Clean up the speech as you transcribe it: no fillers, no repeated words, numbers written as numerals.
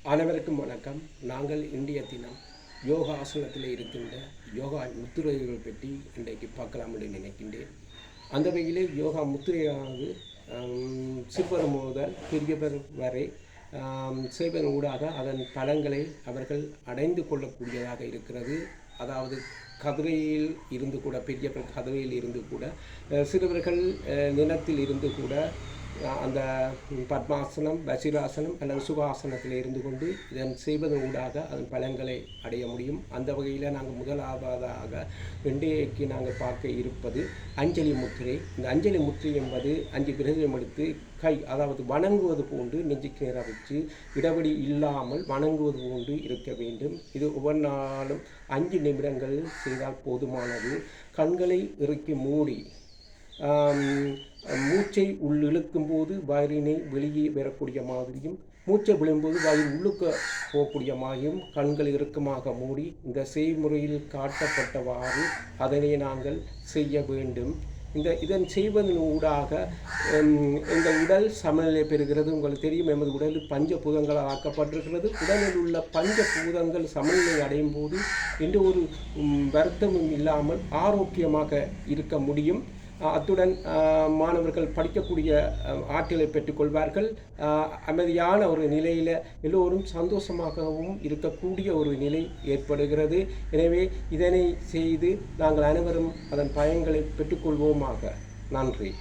அனைவருக்கும் வணக்கம். நாங்கள் இந்திய தினம் யோகாசனத்தில் இருக்கின்ற யோகா முத்திரைகள் பற்றி இன்றைக்கு பார்க்கலாம் என்று நினைக்கின்றேன். அந்த வகையிலே யோகா முத்திரையானது சிறுவர் முதல் பெரியவர் வரை செய்வதன் ஊடாக அதன் பலன்களை அவர்கள் அடைந்து கொள்ளக்கூடியதாக இருக்கிறது. அதாவது கதிரையில் இருந்து கூட, பெரியவர் கதிரையில் இருந்து கூட, சிறுவர்கள் நிலத்தில் இருந்து கூட அந்த பத்மாசனம், வசிராசனம் அல்லது சுகாசனத்தில் இருந்து கொண்டு இதன் செய்வதன் ஊடாக அதன் பலன்களை அடைய முடியும். அந்த வகையில் நாங்கள் முதலாவதாக இன்றைக்கு நாங்கள் பார்க்க இருப்பது அஞ்சலி முத்திரை. இந்த அஞ்சலி முத்திரை என்பது 5 விரதம் எடுத்து கை, அதாவது வணங்குவது போன்று நெஞ்சுக்கு நேராக வச்சு இடைவெளி இல்லாமல் வணங்குவது போன்று இருக்க வேண்டும். இது ஒவ்வொரு நாளும் 5 நிமிடங்கள் செய்தால் போதுமானது. கண்களை இறுக்கி மூடி மூச்சை இழுக்கும் போது வயிறினை வெளியே வரக்கூடிய மாதிரியும், மூச்சை விழும்போது வயிறு உள்ளுக்க போகக்கூடிய மாதிரியும் கண்கள் இறுக்கமாக மூடி இந்த செய்முறையில் காட்டப்பட்டவாறு அதனை நாங்கள் செய்ய வேண்டும். இதன் செய்வதன் ஊடாக எங்கள் உடல் சமநிலை பெறுகிறது. உங்களுக்கு தெரியும், எமது உடலில் பஞ்சபூதங்களால் ஆக்கப்பட்டிருக்கிறது. உடலில் உள்ள பஞ்சபூதங்கள் சமநிலை அடையும் போது எந்த ஒரு வருத்தமும் இல்லாமல் ஆரோக்கியமாக இருக்க முடியும். அத்துடன் மாணவர்கள் படிக்கக்கூடிய ஆற்றலை பெற்றுக்கொள்வார்கள். அமைதியான ஒரு நிலையில் எல்லோரும் சந்தோஷமாகவும் இருக்கக்கூடிய ஒரு நிலை ஏற்படுகிறது. எனவே இதனை செய்து நாங்கள் அனைவரும் அதன் பயன்களை பெற்றுக்கொள்வோமாக. நன்றி.